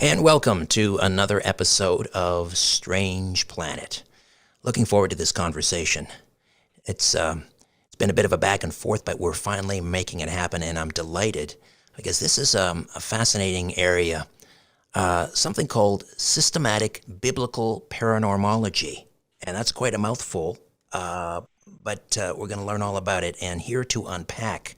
And welcome to another episode of Strange Planet. Looking forward to this conversation. It's been a bit of a back and forth, but we're finally making it happen, and I'm delighted because this is a fascinating area. Something called systematic biblical paranormology, and that's quite a mouthful. But we're going to learn all about it, and here to unpack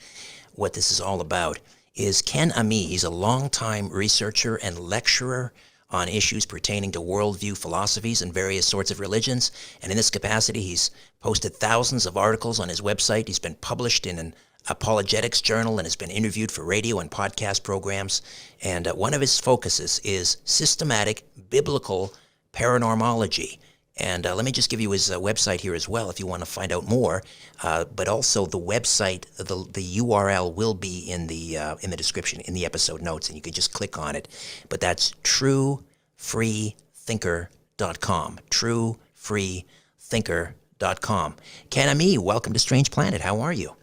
what this is all about is Ken Ammi. He's a longtime researcher and lecturer on issues pertaining to worldview philosophies and various sorts of religions. And in this capacity, he's posted thousands of articles on his website. He's been published in an apologetics journal and has been interviewed for radio and podcast programs. And one of his focuses is systematic biblical paranormology. And let me just give you his website here as well if you want to find out more. But also the website, the URL will be in the description, in the episode notes, and you can just click on it. But that's truefreethinker.com. Truefreethinker.com. Ken Ammi, welcome to Strange Planet. How are you?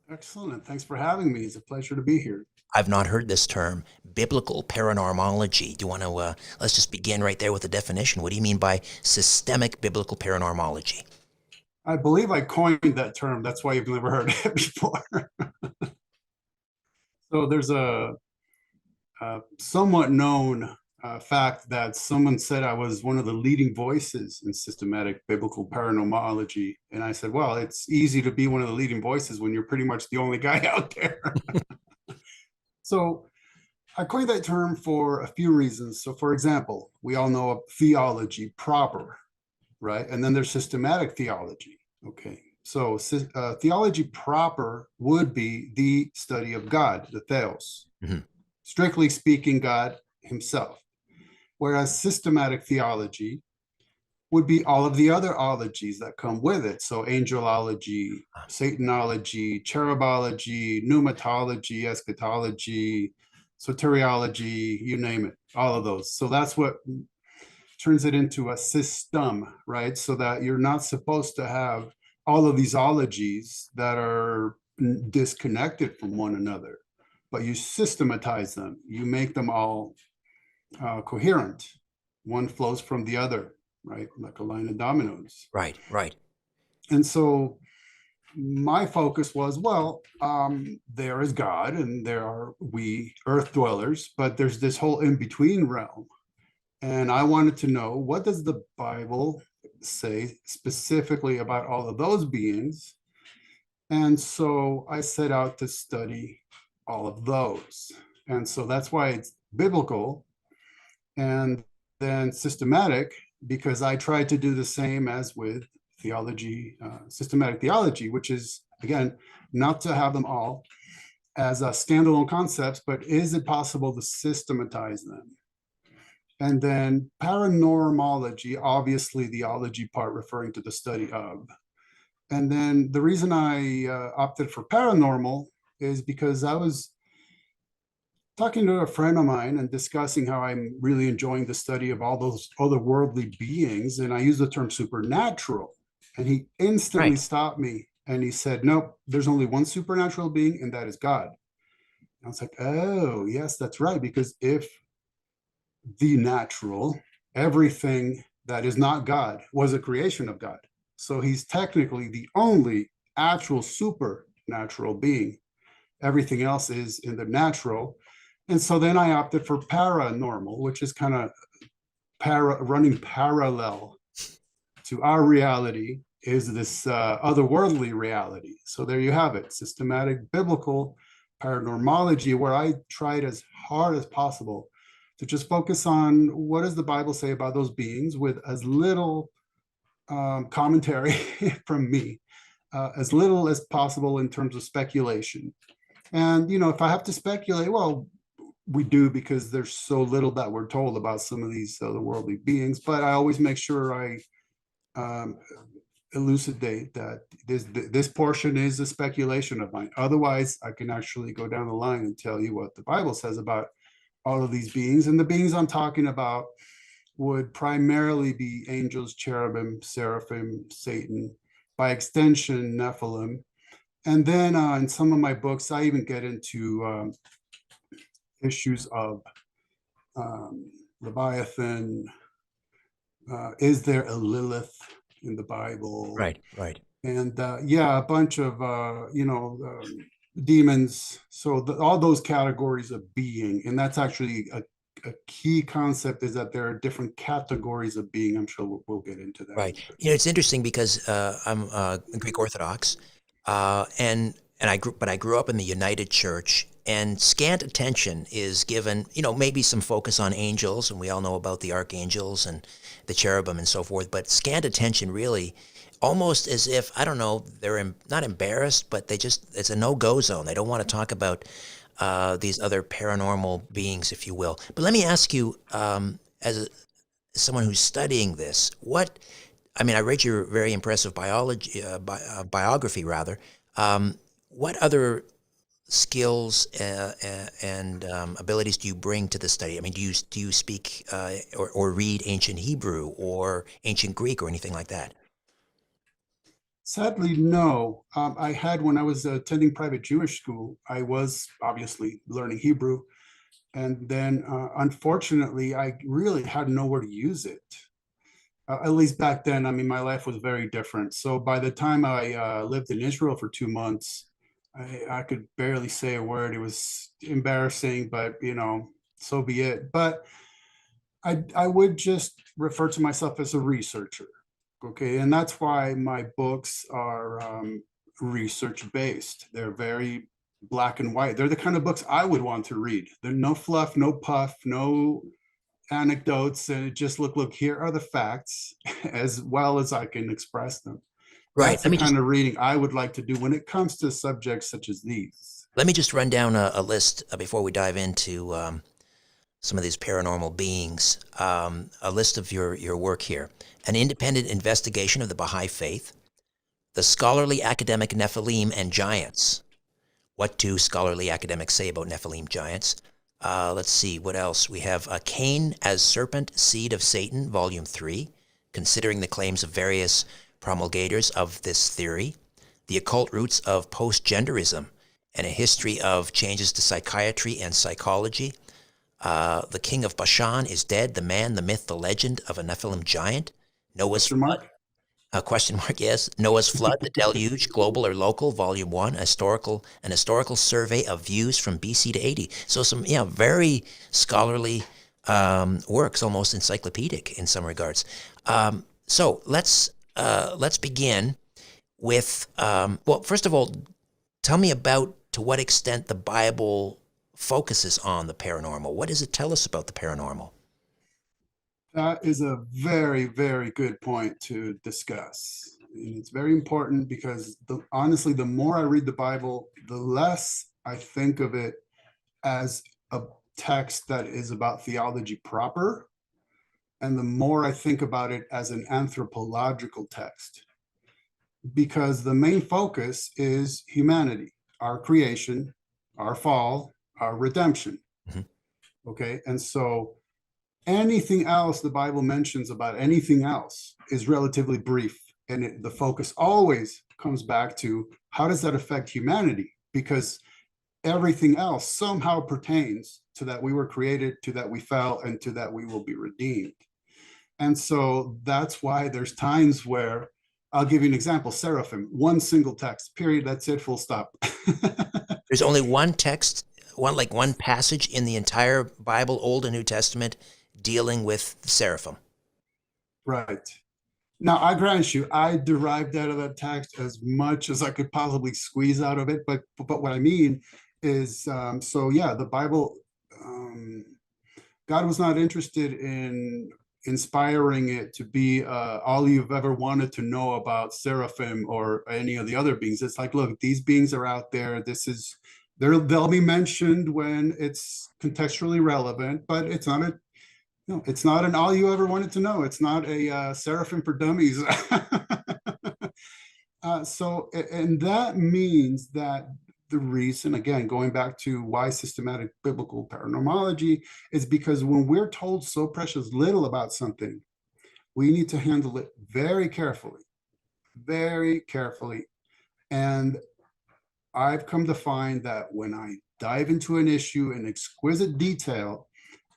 Excellent. Thanks for having me. It's a pleasure to be here. I've not heard this term, biblical paranormology. Do you want to, let's just begin right there with the definition. What do you mean by systemic biblical paranormology? I believe I coined that term. That's why you've never heard it before. So there's a somewhat known fact that someone said I was one of the leading voices in systematic biblical paranormology. And I said, well, it's easy to be one of the leading voices when you're pretty much the only guy out there. So I coined that term for a few reasons. So for example, we all know of theology proper, right? And then there's systematic theology. Okay. So theology proper would be the study of God, the theos. Mm-hmm. Strictly speaking, God himself. Whereas systematic theology would be all of the other ologies that come with it. So angelology, Satanology, cherubology, pneumatology, eschatology, soteriology, you name it, all of those. So that's what turns it into a system, right? So that you're not supposed to have all of these ologies that are disconnected from one another, but you systematize them. You make them all coherent. One flows from the other, right? Like a line of dominoes. Right. And so my focus was, well, there is God and there are we earth dwellers, but there's this whole in-between realm. And I wanted to know, what does the Bible say specifically about all of those beings? And so I set out to study all of those. And so that's why it's biblical and then systematic, because I tried to do the same as with theology, systematic theology, which is, again, not to have them all as standalone concepts, but is it possible to systematize them? And then paranormology, obviously the ology part referring to the study of. And then the reason I opted for paranormal is because I was talking to a friend of mine and discussing how I'm really enjoying the study of all those otherworldly beings. And I use the term supernatural. And he instantly stopped me and he said, nope, there's only one supernatural being, and that is God. And I was like, oh, yes, that's right. Because if the natural, everything that is not God was a creation of God. So he's technically the only actual supernatural being. Everything else is in the natural. And so then I opted for paranormal, which is kind of running parallel to our reality, is this otherworldly reality. So there you have it, systematic biblical paranormology, where I tried as hard as possible to just focus on what does the Bible say about those beings with as little commentary from me, as little as possible in terms of speculation. And, you know, if I have to speculate, well, we do, because there's so little that we're told about some of these otherworldly beings. But I always make sure I elucidate that this portion is a speculation of mine. Otherwise, I can actually go down the line and tell you what the Bible says about all of these beings. And the beings I'm talking about would primarily be angels, cherubim, seraphim, Satan, by extension, Nephilim. And then in some of my books, I even get into issues of Leviathan. Is there a Lilith in the Bible? Right, right. And yeah, a bunch of demons. So all those categories of being, and that's actually a key concept, is that there are different categories of being. I'm sure we'll get into that. Right. It's interesting because I'm Greek Orthodox, and I grew up in the United Church, and scant attention is given. Maybe some focus on angels, and we all know about the archangels and the cherubim and so forth. But scant attention, really, almost as if I don't know, they're not embarrassed, but it's a no-go zone. They don't want to talk about these other paranormal beings, if you will. But let me ask you, as someone who's studying this, I read your very impressive biography, rather. What other skills and abilities do you bring to the study? I mean, do you speak or read ancient Hebrew or ancient Greek or anything like that? Sadly, no. I had, when I was attending private Jewish school, I was obviously learning Hebrew. And then, unfortunately, I really had nowhere to use it. At least back then, I mean, my life was very different. So by the time I lived in Israel for 2 months, I could barely say a word. It was embarrassing, but so be it. But I would just refer to myself as a researcher. Okay. And that's why my books are research based. They're very black and white. They're the kind of books I would want to read. They're no fluff, no puff, no anecdotes, and just look, here are the facts as well as I can express them. Right. That's the kind of reading I would like to do when it comes to subjects such as these. Let me just run down a list before we dive into some of these paranormal beings. A list of your work here: an independent investigation of the Baha'i faith, the scholarly academic Nephilim and giants. What do scholarly academics say about Nephilim giants? Let's see, what else? We have Cain as Serpent, Seed of Satan, Volume 3, considering the claims of various promulgators of this theory, the occult roots of post-genderism, and a history of changes to psychiatry and psychology. The King of Bashan is dead, the man, the myth, the legend of a Nephilim giant. Noah's Question mark? Question mark, yes. Noah's Flood, The Deluge, Global or Local, Volume 1, an historical survey of views from BC to 80. So some, very scholarly works, almost encyclopedic in some regards. So let's begin with, well, first of all, tell me about to what extent the Bible focuses on the paranormal. What does it tell us about the paranormal? That is a very, very good point to discuss. And it's very important because honestly, the more I read the Bible, the less I think of it as a text that is about theology proper, and the more I think about it as an anthropological text, because the main focus is humanity, our creation, our fall, our redemption. Mhm. Okay. And so anything else the Bible mentions about anything else is relatively brief. And the focus always comes back to how does that affect humanity? Because everything else somehow pertains to that we were created, to that we fell, and to that we will be redeemed. And so that's why there's times where I'll give you an example: seraphim, one single text, period. That's it, full stop. There's only one text, one passage in the entire Bible, Old and New Testament, dealing with the seraphim. Right. Now, I grant you, I derived out of that text as much as I could possibly squeeze out of it. But what I mean is, so yeah, the Bible, God was not interested in inspiring it to be all you've ever wanted to know about seraphim or any of the other beings. It's like, look, these beings are out there. They'll be mentioned when it's contextually relevant, but it's not a no, it's not an all you ever wanted to know. It's not a seraphim for dummies. And that means that the reason, again, going back to why systematic biblical paranormology, is because when we're told so precious little about something, we need to handle it very carefully, very carefully. And I've come to find that when I dive into an issue in exquisite detail,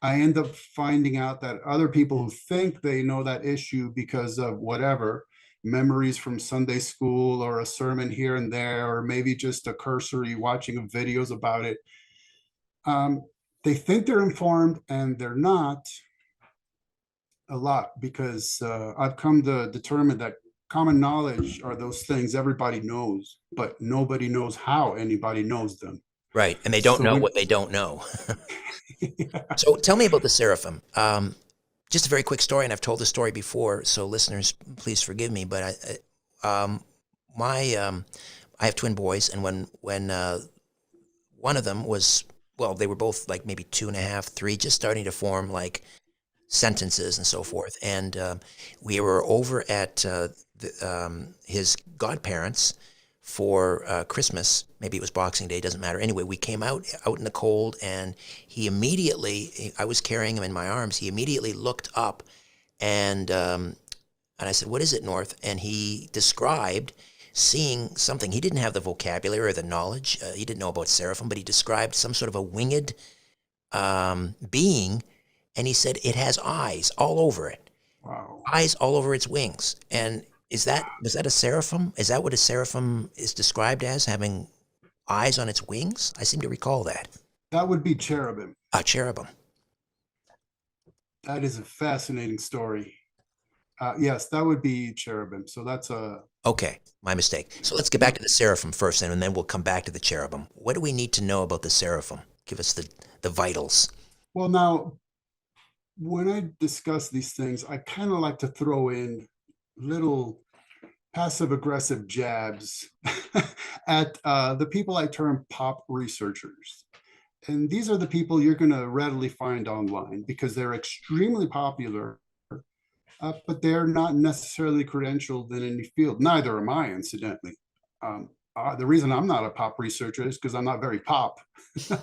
I end up finding out that other people who think they know that issue because of whatever memories from Sunday school or a sermon here and there, or maybe just a cursory watching of videos about it. Um, they think they're informed and they're not a lot, because I've come to determine that common knowledge are those things everybody knows, but nobody knows how anybody knows them. Right. And they don't So know we, what they don't know. yeah. So tell me about the seraphim. Just a very quick story, and I've told the story before, so listeners, please forgive me. But my I have twin boys, and when one of them was, well, they were both like maybe 2.5, 3, just starting to form like sentences and so forth. And we were over at his godparents for Christmas. Maybe it was Boxing Day, doesn't matter. Anyway, we came out in the cold, and he immediately, I was carrying him in my arms. He immediately looked up, and I said, "What is it, North?" And he described seeing something. He didn't have the vocabulary or the knowledge. He didn't know about seraphim, but he described some sort of a winged being, and he said it has eyes all over it, Wow. eyes all over its wings. And was that a seraphim? Is that what a seraphim is described as, having eyes on its wings? I seem to recall that. That would be cherubim. Cherubim. That is a fascinating story. Yes, that would be cherubim. So that's a, Okay, my mistake. So let's get back to the seraphim first, and then we'll come back to the cherubim. What do we need to know about the seraphim? Give us the vitals. well, now, when I discuss these things, I kind of like to throw in little passive aggressive jabs at the people I term pop researchers. And these are the people you're going to readily find online because they're extremely popular, but they're not necessarily credentialed in any field. Neither am I, incidentally. The reason I'm not a pop researcher is because I'm not very pop.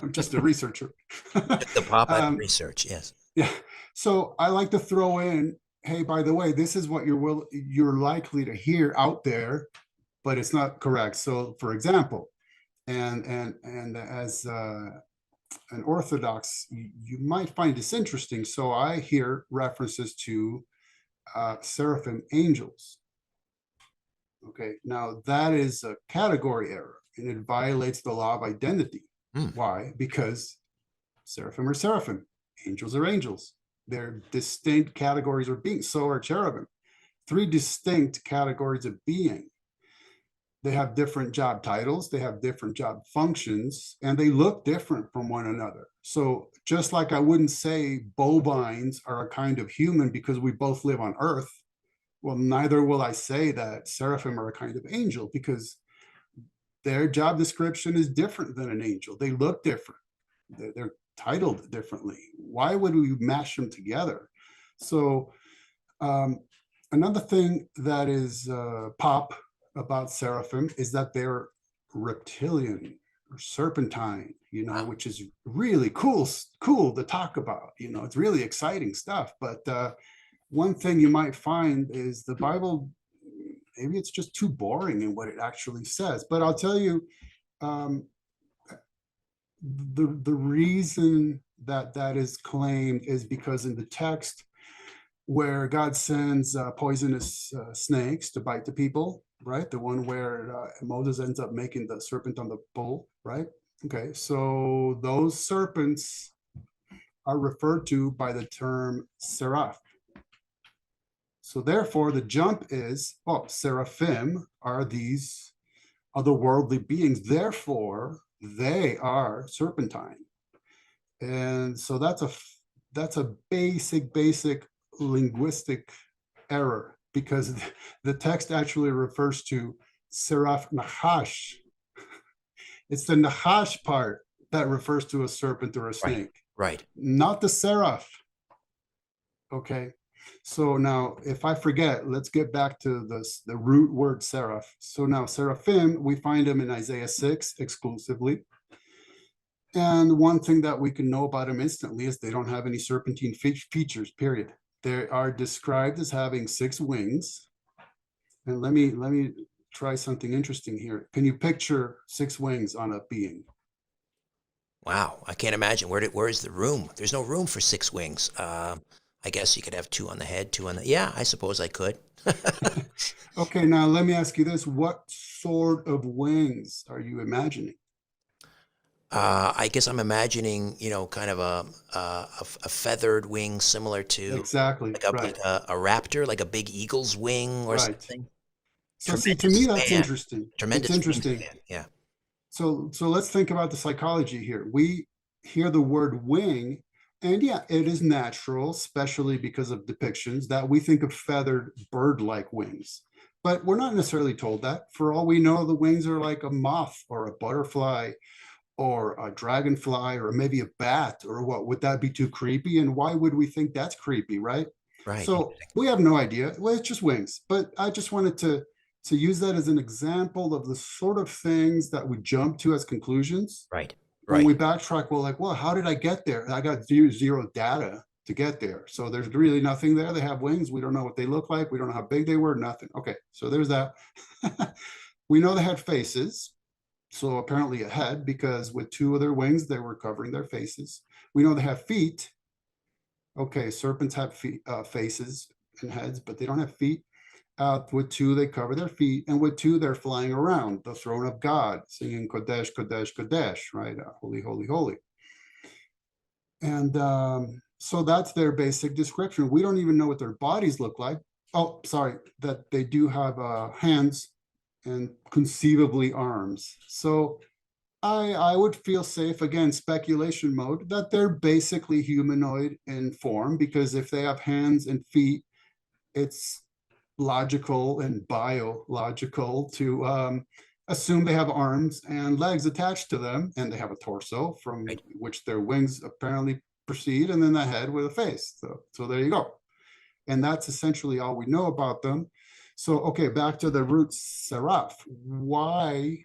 I'm just a researcher. The pop um, research, yes. yeah. So I like to throw in, hey, by the way, this is what you're likely to hear out there, but it's not correct. So, for example, and as an Orthodox, you might find this interesting. So I hear references to seraphim angels. Okay, now that is a category error, and it violates the law of identity. Mm, Why? Because seraphim are seraphim, angels are angels. They're distinct categories of being. So are cherubim. Three distinct categories of being. They have different job titles, they have different job functions, and they look different from one another. So just like I wouldn't say bovines are a kind of human because we both live on Earth, well, neither will I say that seraphim are a kind of angel because their job description is different than an angel. They look different. They're titled differently. Why would we mash them together? So another thing that is pop about seraphim is that they're reptilian or serpentine, wow. which is really cool to talk about. It's really exciting stuff. But one thing you might find is the Bible, maybe it's just too boring in what it actually says. But I'll tell you, um, the reason that that is claimed is because in the text where God sends poisonous snakes to bite the people, right? The one where Moses ends up making the serpent on the bull, right? Okay, so those serpents are referred to by the term seraph. So therefore, the jump is, well, seraphim are these otherworldly beings. Therefore, they are serpentine. And so that's a basic linguistic error because the text actually refers to seraph nahash. It's the nahash part that refers to a serpent or a Right, snake, right. not the seraph. Okay. So now, if I forget, let's get back to the root word seraph. So now, seraphim, we find them in Isaiah 6 exclusively. And one thing that we can know about them instantly is they don't have any serpentine features, period. They are described as having 6 wings. And let me try something interesting here. Can you picture 6 wings on a being? Wow, I can't imagine. Where is the room? There's no room for six wings. I guess you could have two on the head, two on the. Yeah, I suppose I could. Okay, now let me ask you this. What sort of wings are you imagining? I guess I'm imagining, kind of a feathered wing similar to Exactly, like a right, like a raptor, like a big eagle's wing or right. something. So see, to me, Tremendous that's span, interesting. It's tremendous interesting. wingspan. Yeah, So let's think about the psychology here. We hear the word wing, and yeah, it is natural, especially because of depictions, that we think of feathered bird-like wings. But we're not necessarily told that. For all we know, the wings are like a moth or a butterfly or a dragonfly or maybe a bat, or what would that be too creepy? And why would we think that's creepy, right? right. So we have no idea. Well, it's just wings. But I just wanted to use that as an example of the sort of things that we jump to as conclusions. Right, When we right, backtrack, we're like, well, how did I get there? I got zero data to get there. So there's really nothing there. They have wings. We don't know what they look like. We don't know how big they were, nothing. Okay, so there's that. We know they had faces. So apparently a head, because with two of their wings, they were covering their faces. We know they have feet. Okay, serpents have feet, faces and heads, but they don't have feet. With two, they cover their feet, and with two, they're flying around the throne of God, singing Kodesh, Kodesh, Kodesh, right? Holy, holy, holy. And so that's their basic description. We don't even know what their bodies look like. Oh, sorry, that they do have hands and conceivably arms. So I would feel safe, again, speculation mode, that they're basically humanoid in form, because if they have hands and feet, it's logical and biological to assume they have arms and legs attached to them, and they have a torso from right. which their wings apparently proceed, and then the head with a face. So there you go. And that's essentially all we know about them. So, okay, back to the root seraph. Why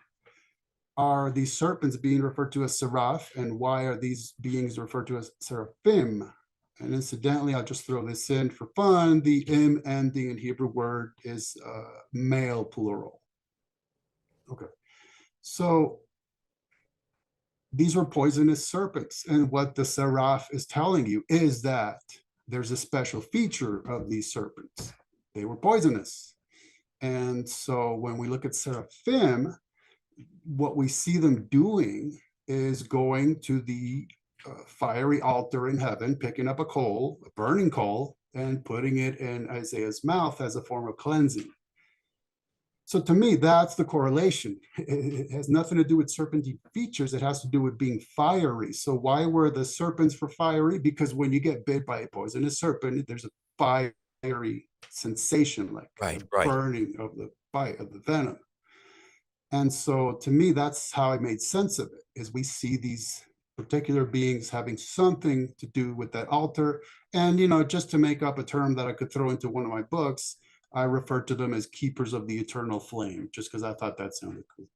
are these serpents being referred to as seraph, and why are these beings referred to as seraphim? And incidentally, I'll just throw this in for fun. The im ending in Hebrew word is male plural. Okay. So these were poisonous serpents. And what the seraph is telling you is that there's a special feature of these serpents. They were poisonous. And so when we look at seraphim, what we see them doing is going to the fiery altar in heaven, picking up a coal, a burning coal, and putting it in Isaiah's mouth as a form of cleansing. So to me, that's the correlation. It has nothing to do with serpentine features. It has to do with being fiery. So why were the serpents for fiery? Because when you get bit by a poisonous serpent, there's a fiery sensation, like Right, the right. burning of the bite of the venom. And so to me, that's how I made sense of it, is we see these particular beings having something to do with that altar. And, just to make up a term that I could throw into one of my books, I referred to them as keepers of the eternal flame, just because I thought that sounded cool.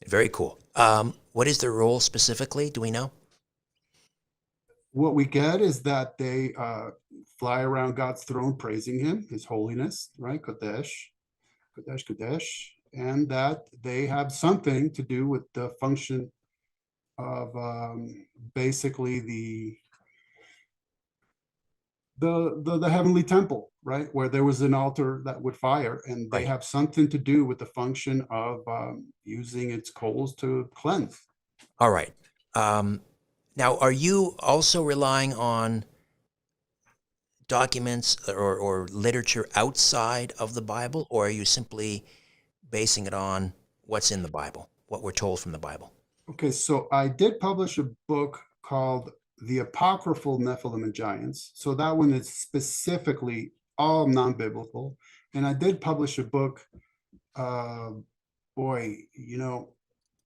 Very cool. What is their role specifically? Do we know? What we get is that they fly around God's throne praising him, his holiness, right? Kodesh, Kodesh, Kodesh. And that they have something to do with the function of basically the heavenly temple, right, where there was an altar that would fire, and they Right. have something to do with the function of using its coals to cleanse. All right. Um, Now, are you also relying on documents or literature outside of the Bible, or are you simply basing it on what's in the Bible, what we're told from the Bible? Okay, so I did publish a book called The Apocryphal Nephilim and Giants. So that one is specifically all non-biblical. And I did publish a book, uh, boy,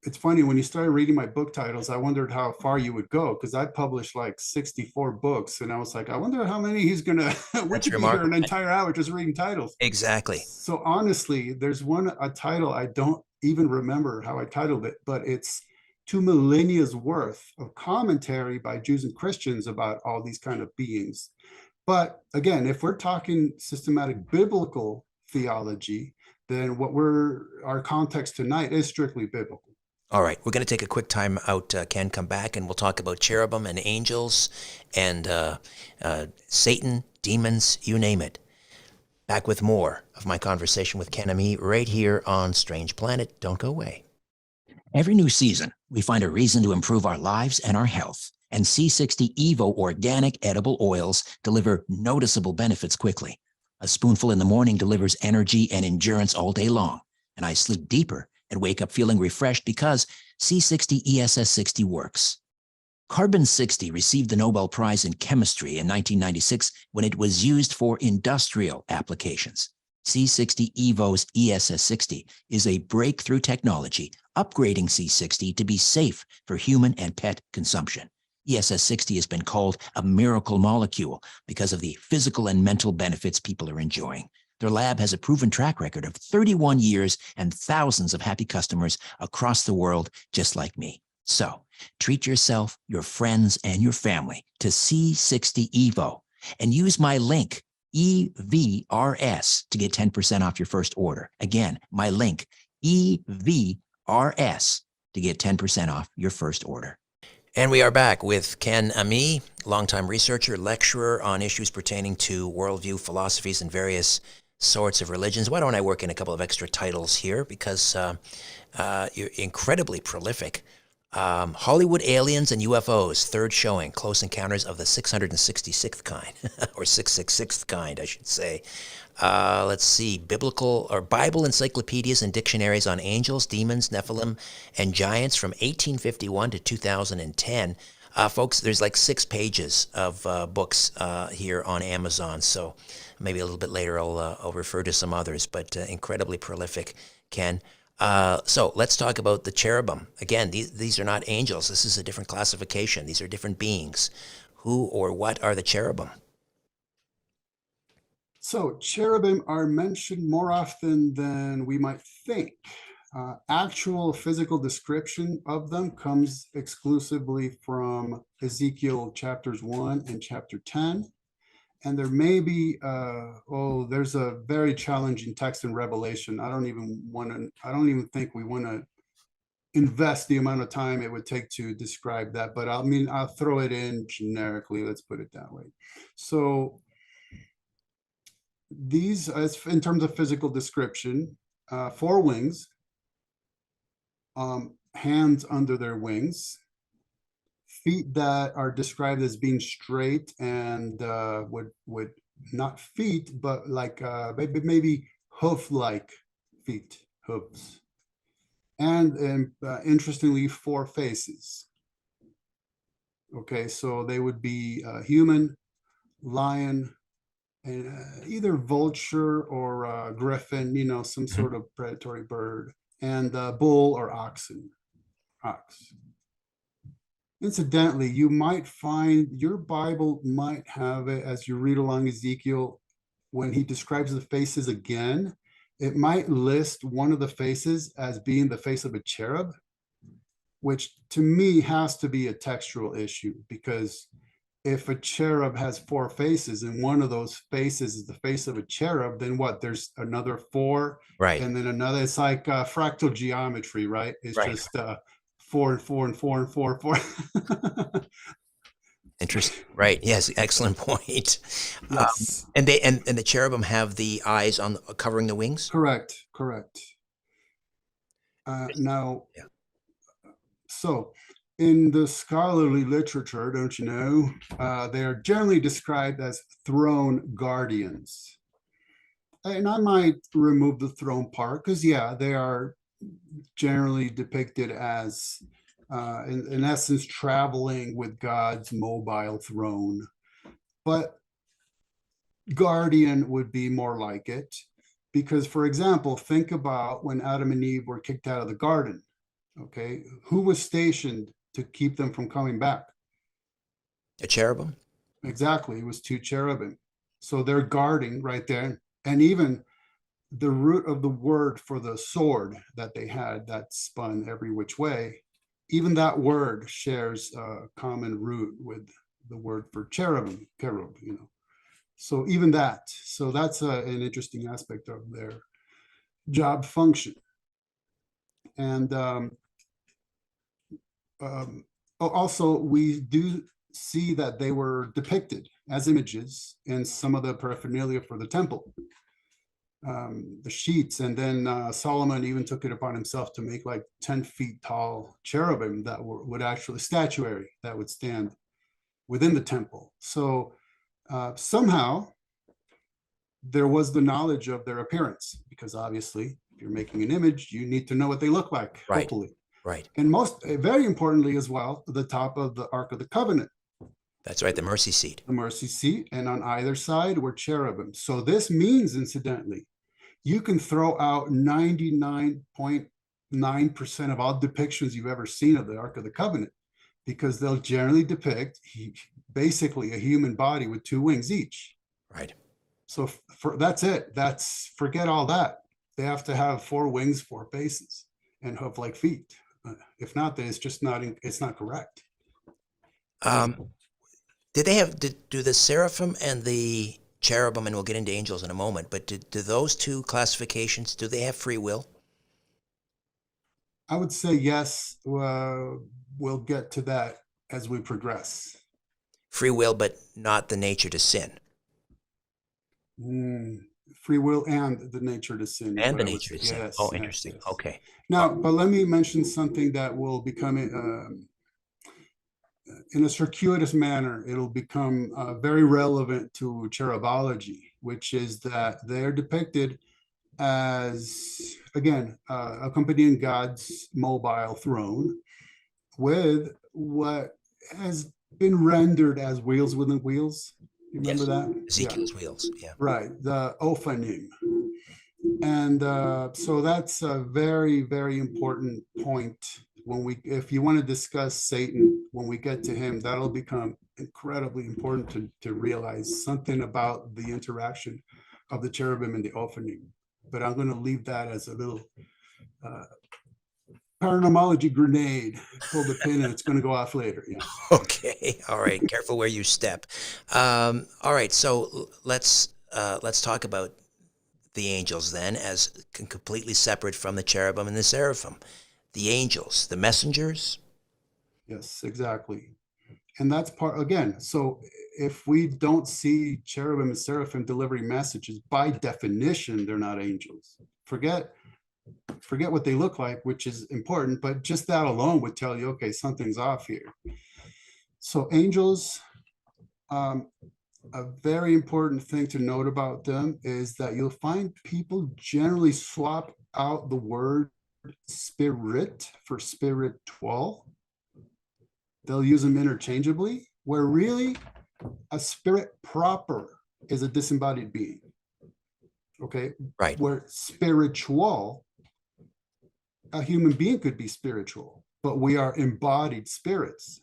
it's funny when you started reading my book titles, I wondered how far you would go, because I published like 64 books, and I was like, I wonder how many he's gonna. We That's could be here an remarkable. entire hour just reading titles. Exactly. So honestly, there's a title I don't even remember how I titled it, but it's 2 millennia's worth of commentary by Jews and Christians about all these kind of beings. But again, if we're talking systematic biblical theology, then our context tonight is strictly biblical. All right, we're going to take a quick time out, Ken. Come back and we'll talk about cherubim and angels and Satan, demons, you name it. Back with more of my conversation with Ken Ammi right here on Strange Planet. Don't go away. Every new season, we find a reason to improve our lives and our health. And C60 Evo organic edible oils deliver noticeable benefits quickly. A spoonful in the morning delivers energy and endurance all day long. And I sleep deeper and wake up feeling refreshed because C60 ESS60 works. Carbon 60 received the Nobel Prize in Chemistry in 1996 when it was used for industrial applications. C60 Evo's ESS60 is a breakthrough technology upgrading C60 to be safe for human and pet consumption. ESS60 has been called a miracle molecule because of the physical and mental benefits people are enjoying. Their lab has a proven track record of 31 years and thousands of happy customers across the world, just like me. So treat yourself, your friends, and your family to C60 Evo and use my link, EVRS, to get 10% off your first order. Again, my link, EVRS, to get 10% off your first order. And we are back with Ken Ammi, longtime researcher, lecturer on issues pertaining to worldview, philosophies, and various sorts of religions. Why don't I work in a couple of extra titles here? Because you're incredibly prolific. Hollywood Aliens and UFOs, third showing, Close Encounters of the 666th kind, or 666th kind, I should say. Let's see, Bible encyclopedias and dictionaries on angels, demons, Nephilim, and giants from 1851 to 2010. Folks, there's like 6 pages of books here on Amazon, so maybe a little bit later I'll refer to some others, but incredibly prolific, Ken. So let's talk about the cherubim. Again, these are not angels. This is a different classification. These are different beings. Who or what are the cherubim? So cherubim are mentioned more often than we might think. Actual physical description of them comes exclusively from Ezekiel chapters 1 and chapter 10. And there may be, there's a very challenging text in Revelation. I don't even think we want to invest the amount of time it would take to describe that, but I'll throw it in generically, let's put it that way. So these, as in terms of physical description, 4 wings, hands under their wings, feet that are described as being straight and would not feet, but like maybe hoof-like feet, hooves, and interestingly, 4 faces. Okay, so they would be human, lion, and either vulture or griffin, some sort of predatory bird, and bull or ox. Incidentally, you might find your Bible might have it as you read along Ezekiel, when he describes the faces again, it might list one of the faces as being the face of a cherub, which to me has to be a textual issue, because if a cherub has 4 faces and one of those faces is the face of a cherub, then what? There's another 4, Right. and then another. It's like fractal geometry, right? It's Right. just 4 and 4 and 4 and 4 and 4. Interesting. Right. Yes. Excellent point. Yes. And the cherubim have the eyes on covering the wings. Correct. Now, Yeah. so in the scholarly literature, don't you know, they are generally described as throne guardians. And I might remove the throne part because, yeah, they are generally depicted as, in essence, traveling with God's mobile throne. But guardian would be more like it. Because, for example, think about when Adam and Eve were kicked out of the garden. Okay, who was stationed to keep them from coming back? A cherubim. Exactly, it was 2 cherubim. So they're guarding right there. And even the root of the word for the sword that they had that spun every which way, even that word shares a common root with the word for cherubim, cherub, So even that, so that's an interesting aspect of their job function. And um, also, we do see that they were depicted as images in some of the paraphernalia for the temple, the sheets. And then Solomon even took it upon himself to make like 10 feet tall cherubim that would actually statuary that would stand within the temple. So somehow there was the knowledge of their appearance, because obviously if you're making an image, you need to know what they look like, Right. hopefully. Right. And most, very importantly as well, the top of the Ark of the Covenant, That's right. The mercy seat. the mercy seat, and on either side were cherubim. So this means, incidentally, you can throw out 99.9% of all depictions you've ever seen of the Ark of the Covenant, because they'll generally depict basically a human body with two wings each. Right. So that's it. Forget all that. They have to have four wings, four bases, and hoof like feet. If not, it's just not. It's not correct. Um, do the seraphim and the cherubim, and we'll get into angels in a moment, but do those two classifications, do they have free will? I would say yes. We'll get to that as we progress. Free will, but not the nature to sin. Free will and the nature to sin. And the nature to sin. Yes. Oh, Yes, interesting. yes. Okay. Now, but let me mention something that will become, in a circuitous manner, it'll become very relevant to cherubology, which is that they're depicted as, again, accompanying God's mobile throne with what has been rendered as wheels within wheels. You remember that? Ezekiel's wheels. Yeah. Right, the Ophanim. And so that's a very, very important point. If you want to discuss Satan, when we get to him, that'll become incredibly important to realize something about the interaction of the cherubim and the Ophanim. But I'm going to leave that as a little paranormology grenade. Pull the pin and it's going to go off later. Yeah. Okay. All right. Careful where you step. All right. So let's talk about the angels then, as completely separate from the cherubim and the seraphim. The angels, the messengers. Yes, exactly. And that's part, again, so if we don't see cherubim and seraphim delivering messages, by definition, they're not angels. Forget what they look like, which is important, but just that alone would tell you, okay, something's off here. So angels, a very important thing to note about them is that you'll find people generally swap out the word spirit for spiritual. They'll use them interchangeably, where really a spirit proper is a disembodied being. Okay. Right. Where spiritual, a human being could be spiritual, but we are embodied spirits.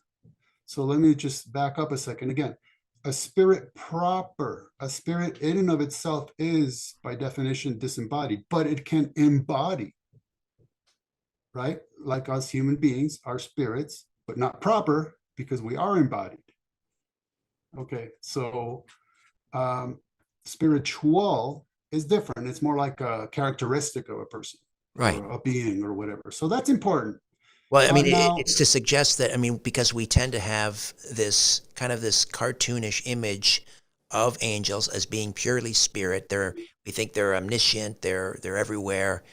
So let me just back up a second. Again, a spirit proper, a spirit in and of itself is by definition disembodied, but it can embody, right? Like us human beings, our spirits, but not proper because we are embodied. Okay, so spiritual is different. It's more like a characteristic of a person, Right. or a being or whatever. So that's important. Well, I mean, Now, it's to suggest that, I mean, because we tend to have this kind of this cartoonish image of angels as being purely spirit. We think they're omniscient. They're everywhere.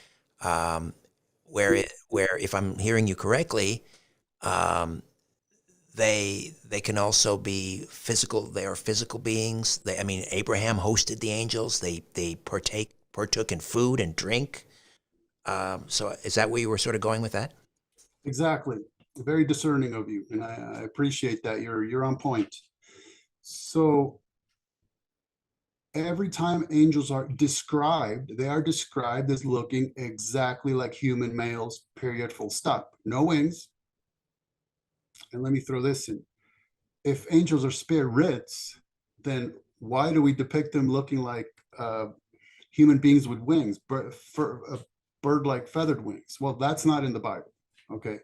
Where if I'm hearing you correctly, they can also be physical. They are physical beings. I mean, Abraham hosted the angels. They partook in food and drink. So is that where you were sort of going with that? exactly. Very discerning of you, and I appreciate that. You're on point. So every time angels are described, they are described as looking exactly like human males, period, full stop. No wings. And let me throw this in. If angels are spirits, then why do we depict them looking like human beings with wings, bird-like feathered wings? Well, that's not in the Bible. Okay.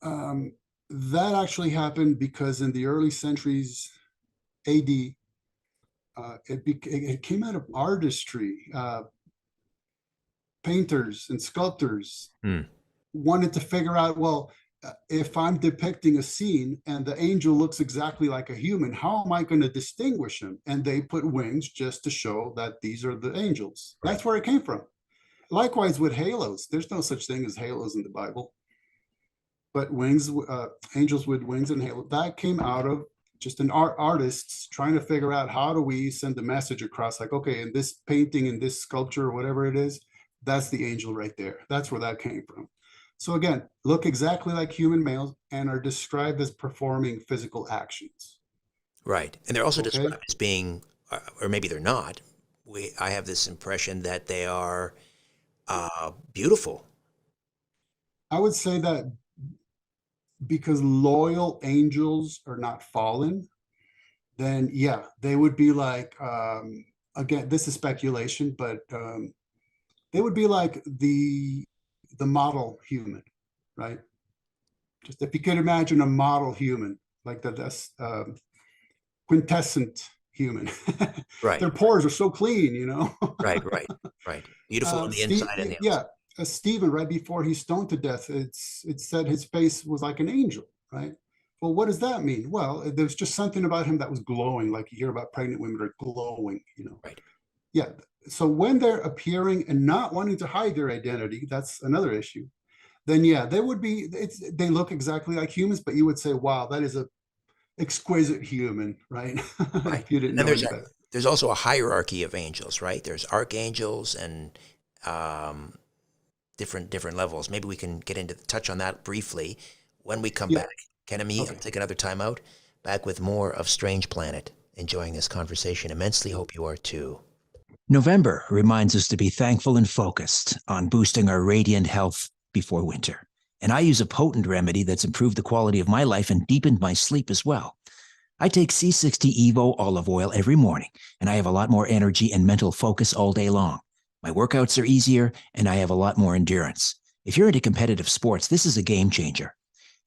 That actually happened because in the early centuries AD, it came out of artistry. Painters and sculptors wanted to figure out, well, if I'm depicting a scene and the angel looks exactly like a human, how am I going to distinguish him? And they put wings just to show that these are the angels. Right. That's where it came from. Likewise with halos, there's no such thing as halos in the Bible, but wings, angels with wings and halo, that came out of just an artists trying to figure out how do we send a message across, like, okay, in this painting, in this sculpture, or whatever it is, that's the angel right there. That's where that came from. So again, look exactly like human males and are described as performing physical actions. Right. And they're also Okay. described as being, or maybe they're not. I have this impression that they are beautiful. I would say that because loyal angels are not fallen, then yeah, they would be like, again, this is speculation, but they would be like the model human, right? Just if you could imagine a model human, like that's quintessent human. Right. Their pores are so clean, you know. Right. Right. Right. Beautiful on the Steve, inside and the yeah, outside. Stephen, right before he's stoned to death, it said his face was like an angel, right? Well, what does that mean? Well, there's just something about him that was glowing, like you hear about pregnant women are glowing, you know. Right. Yeah. So when they're appearing and not wanting to hide their identity, that's another issue. Then yeah, they would be. They look exactly like humans, but you would say, "Wow, that is a exquisite human," right? Right. If you And didn't then know any better. there's also a hierarchy of angels, right? There's archangels and um, different levels. Maybe we can get into touch on that briefly when we come Yeah. back. Ken and me, I'll Okay. take another time out. Back with more of Strange Planet. Enjoying this conversation immensely. Hope you are too. November reminds us to be thankful and focused on boosting our radiant health before winter. And I use a potent remedy that's improved the quality of my life and deepened my sleep as well. I take C60 Evo olive oil every morning, and I have a lot more energy and mental focus all day long. My workouts are easier, and I have a lot more endurance. If you're into competitive sports, this is a game changer.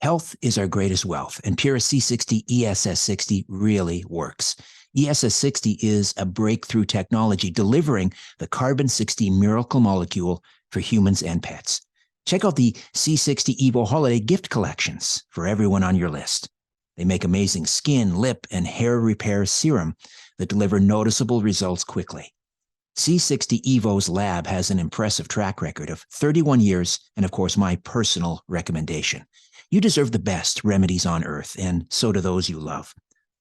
Health is our greatest wealth, and Pura C60 ESS60 really works. ESS60 is a breakthrough technology delivering the carbon 60 miracle molecule for humans and pets. Check out the C60 Evo holiday gift collections for everyone on your list. They make amazing skin, lip, and hair repair serum that deliver noticeable results quickly. C60 Evo's lab has an impressive track record of 31 years and, of course, my personal recommendation. You deserve the best remedies on earth, and so do those you love.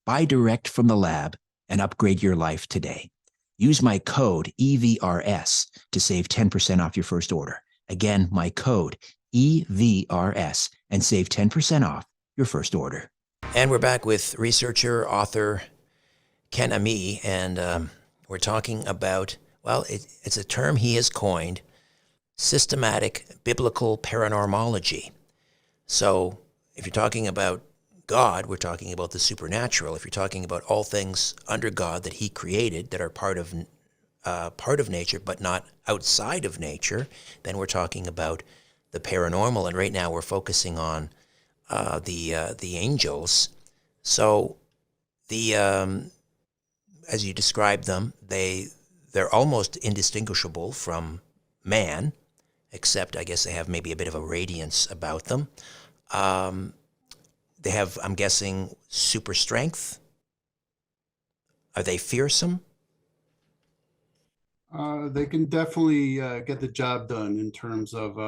Buy direct from the lab and upgrade your life today. Use my code EVRS to save 10% off your first order. Again, my code EVRS and save 10% off your first order. And we're back with researcher, author Ken Ammi, and we're talking about, well, it's a term he has coined, systematic biblical paranormology. So if you're talking about God, we're talking about the supernatural. If you're talking about all things under God that he created that are part of nature but not outside of nature, then we're talking about the paranormal. And right now we're focusing on the angels. So the as you described them, they're almost indistinguishable from man, except I guess they have maybe a bit of a radiance about them. Um, they have, I'm guessing, super strength. Are they fearsome? They can definitely get the job done in terms of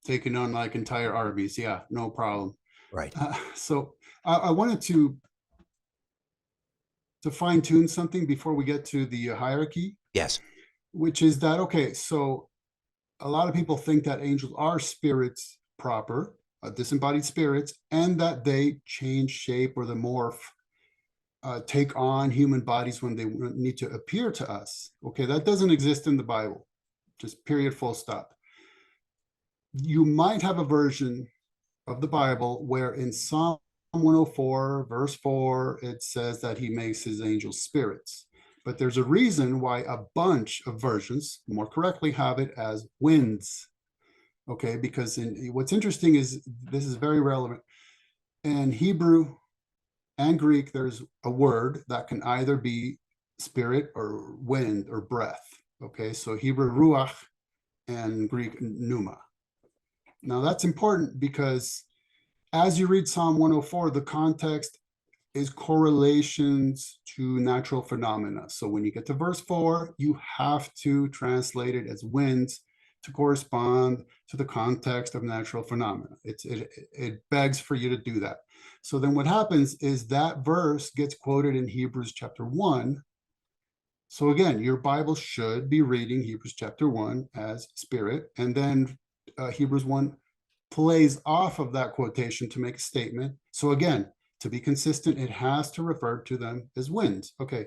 taking on like entire armies. Yeah, no problem. Right. So I wanted to fine tune something before we get to the hierarchy, Yes. which is that okay? So a lot of people think that angels are spirits proper, disembodied spirits, and that they change shape or the morph, take on human bodies when they need to appear to us. Okay, that doesn't exist in the Bible. Just period, full stop. You might have a version of the Bible where in Psalm 104, verse 4, it says that he makes his angels spirits. But there's a reason why a bunch of versions more correctly have it as winds. Okay, because what's interesting is this is very relevant. In Hebrew and Greek, there's a word that can either be spirit or wind or breath. Okay, so Hebrew ruach and Greek pneuma. Now that's important because as you read Psalm 104, the context is correlations to natural phenomena. So when you get to verse 4, you have to translate it as winds to correspond to the context of natural phenomena. It begs for you to do that. So then what happens is that verse gets quoted in Hebrews chapter 1. So again, your Bible should be reading Hebrews chapter 1 as spirit, and then Hebrews 1 plays off of that quotation to make a statement. So again, to be consistent, it has to refer to them as winds. Okay,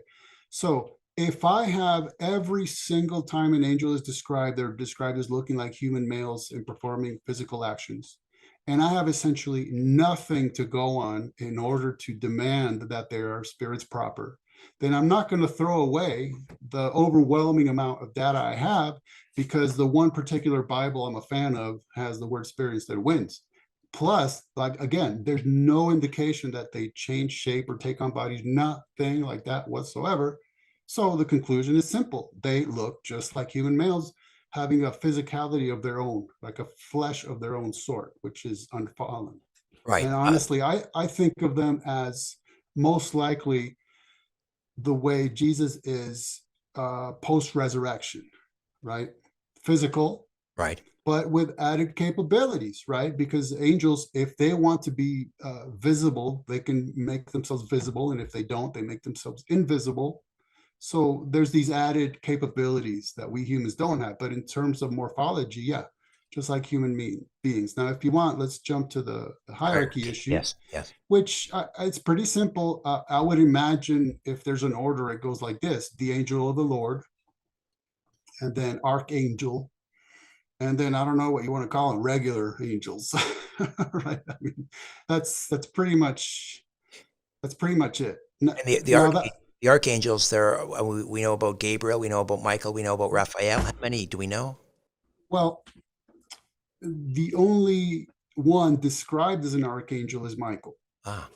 so if I have every single time an angel is described, they're described as looking like human males and performing physical actions, and I have essentially nothing to go on in order to demand that they are spirits proper, then I'm not going to throw away the overwhelming amount of data I have because the one particular Bible I'm a fan of has the word spirit instead of winds. Plus, like again, there's no indication that they change shape or take on bodies, nothing like that whatsoever. So the conclusion is simple. They look just like human males, having a physicality of their own, like a flesh of their own sort, which is unfallen. Right. And honestly, I think of them as most likely the way Jesus is post-resurrection, right? Physical, Right. but with added capabilities, right? Because angels, if they want to be visible, they can make themselves visible. And if they don't, they make themselves invisible. So there's these added capabilities that we humans don't have. But in terms of morphology, yeah, just like human beings. Now, if you want, let's jump to the hierarchy issue, Yes. Yes. which it's pretty simple. I would imagine if there's an order, it goes like this: the angel of the Lord, and then archangel, and then I don't know what you want to call them, regular angels, right? I mean, that's pretty much it. And Now that, the archangels, there we know about Gabriel, we know about Michael, we know about Raphael. How many do we know? well, the only one described as an archangel is Michael. Ah,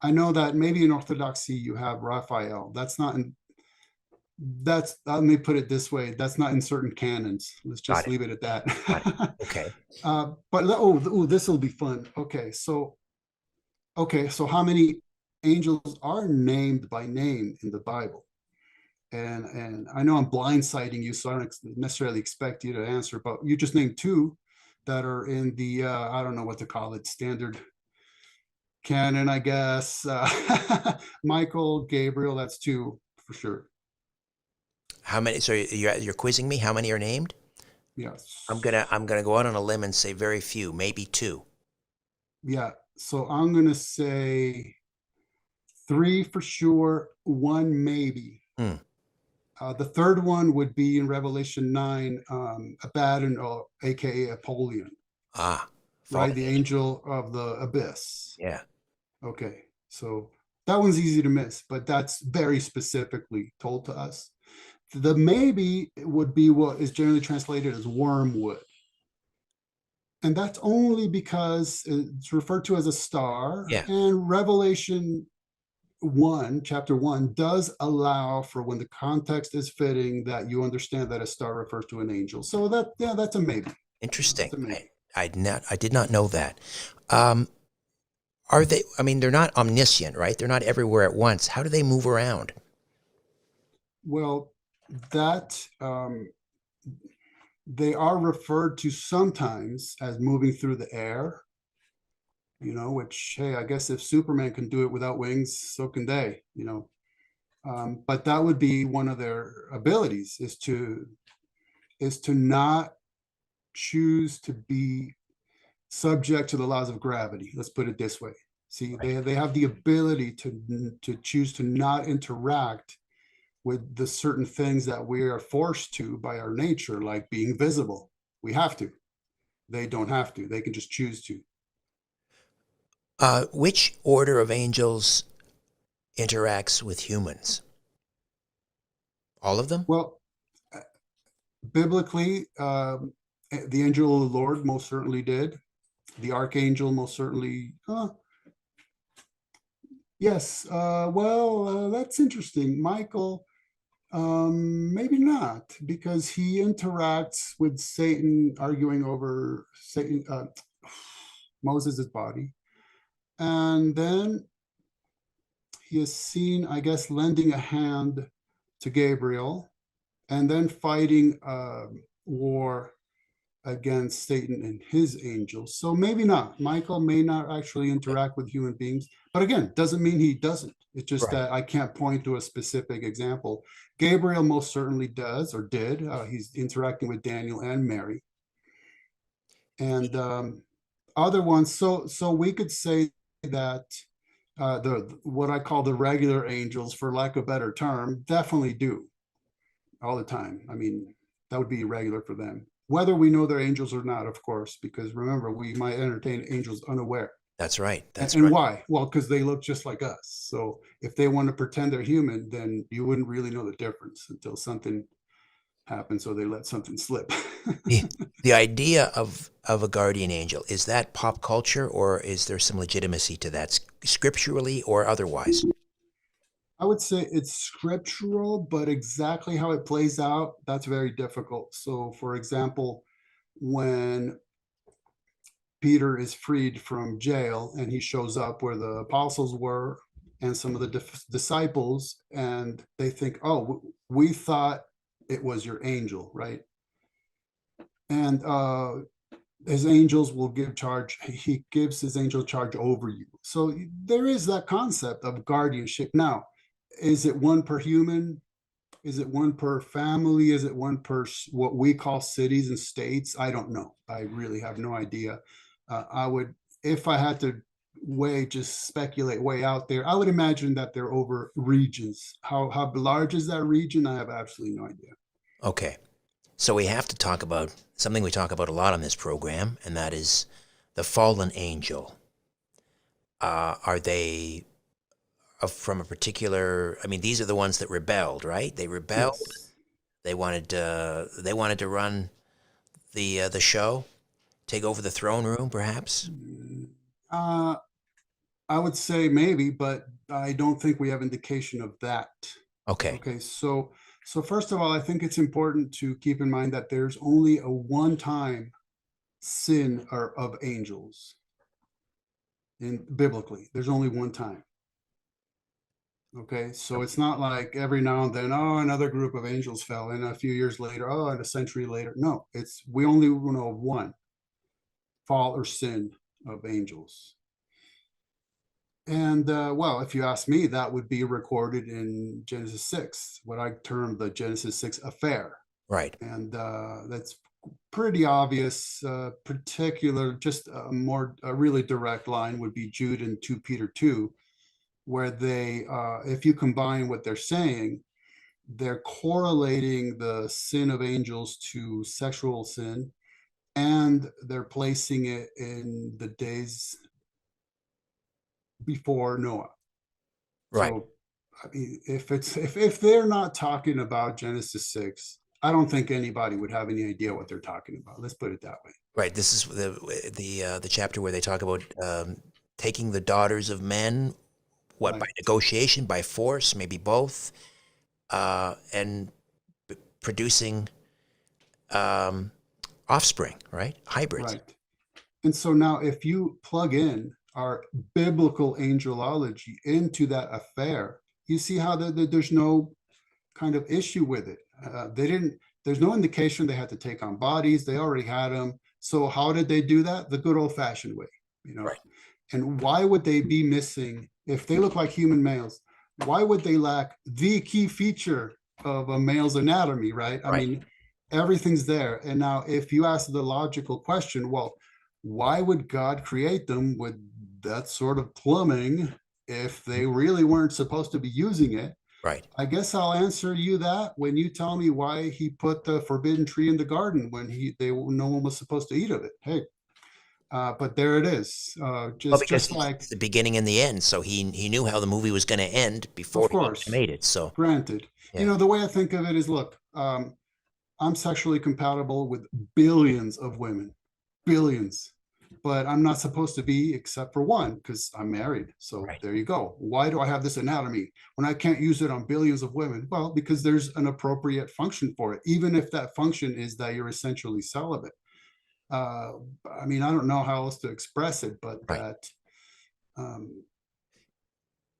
I know that maybe in Orthodoxy you have Raphael. That's not in, that's let me put it this way, that's not in certain canons. Let's got just it. leave it at Got it. that. Okay. But this will be fun. Okay, so how many angels are named by name in the Bible? And I know I'm blindsiding you, so I don't necessarily expect you to answer, but you just named two that are in the I don't know what to call it, standard canon, I guess. Michael, Gabriel, that's two for sure. How many? So you're quizzing me? How many are named? Yes. I'm gonna go out on a limb and say very few, maybe two. Yeah. So I'm gonna say three for sure, one maybe. Hmm. The third one would be in Revelation 9, Abaddon, aka Apollyon, Ah, right? fallen The angel. angel of the abyss. Yeah. Okay, so that one's easy to miss, but that's very specifically told to us. The maybe would be what is generally translated as wormwood. And that's only because it's referred to as a star, Yeah. and Revelation 1, chapter 1, does allow for when the context is fitting that you understand that a star refers to an angel. So that, yeah, that's a maybe. Interesting. That's a maybe. I did not know that. Um, are they? I mean, they're not omniscient, right? They're not everywhere at once. How do they move around? Well, that they are referred to sometimes as moving through the air, which, hey, I guess if Superman can do it without wings, so can they. But that would be one of their abilities is to not choose to be subject to the laws of gravity. Let's put it this way. See, Right. they have the ability to choose to not interact with the certain things that we are forced to by our nature, like being visible. We have to. They don't have to. They can just choose to. Which order of angels interacts with humans? All of them? Well, biblically, the angel of the Lord most certainly did. The archangel most certainly. Yes. Well, that's interesting. Michael, maybe not, because he interacts with Satan, arguing over Satan. Moses' body. And then he is seen, I guess, lending a hand to Gabriel and then fighting a war against Satan and his angels. So maybe not. Michael may not actually interact with human beings, but again, doesn't mean he doesn't. It's just Right. that I can't point to a specific example. Gabriel most certainly does or did. He's interacting with Daniel and Mary, and other ones. So we could say that the what I call the regular angels, for lack of a better term, definitely do all the time. I mean, that would be regular for them, whether we know they're angels or not, of course, because remember, we might entertain angels unaware. That's right. That's And right. why? Well, because they look just like us. So if they want to pretend they're human, then you wouldn't really know the difference until something happens, so they let something slip. The, the idea of a guardian angel, is that pop culture or is there some legitimacy to that scripturally or otherwise? I would say it's scriptural, but exactly how it plays out, that's very difficult. So, for example, when Peter is freed from jail and he shows up where the apostles were and some of the disciples, and they think, oh, we thought it was your angel, right? And his angels will give charge. He gives his angel charge over you. So there is that concept of guardianship. Now, is it one per human? Is it one per family? Is it one per what we call cities and states? I don't know. I really have no idea. I would, if I had to just speculate way out there, I would imagine that they're over regions. How large is that region? I have absolutely no idea. Okay. So we have to talk about something we talk about a lot on this program, and that is the fallen angel. Are they from a particular? I mean, these are the ones that rebelled, right? They rebelled. Yes. They wanted to run the show, take over the throne room, perhaps. Uh, I would say maybe, but I don't think we have indication of that. Okay. Okay, so first of all, I think it's important to keep in mind that there's only a one-time sin or of angels in biblically. There's only one time. Okay, so it's not like every now and then, oh, another group of angels fell, and a few years later, oh, and a century later. No, it's we only know of one fall or sin of angels. And well, if you ask me, that would be recorded in Genesis 6, what I term the Genesis 6 affair. Right. And that's pretty obvious. Particular, just a really direct line would be Jude and 2 Peter 2, where they, if you combine what they're saying, they're correlating the sin of angels to sexual sin, and they're placing it in the days before Noah. Right. So I mean, if they're not talking about Genesis 6, I don't think anybody would have any idea what they're talking about. Let's put it that way. Right. This is the chapter where they talk about taking the daughters of men, what, by Right, negotiation, by force, maybe both, and producing um, offspring, right? Hybrids. right. And so now if you plug in our biblical angelology into that affair, you see how there's no kind of issue with it. They didn't, there's no indication they had to take on bodies. They already had them. So how did they do that? The good old fashioned way, you know? Right. And why would they be missing, if they look like human males, why would they lack the key feature of a male's anatomy, right? I Right. mean, everything's there. And now if you ask the logical question, well, why would God create them with that sort of plumbing if they really weren't supposed to be using it? Right. I guess I'll answer you that when you tell me why he put the forbidden tree in the garden when no one was supposed to eat of it. Hey, but there it is. Well, Just because just like, it's the beginning and the end, so he knew how the movie was going to end before of he even course, made it. So granted, yeah. the way I think of it is, look, I'm sexually compatible with billions of women, billions, but I'm not supposed to be except for one because I'm married. So Right. there you go. Why do I have this anatomy when I can't use it on billions of women? Well, because there's an appropriate function for it, even if that function is that you're essentially celibate. I mean, I don't know how else to express it, but Right. um,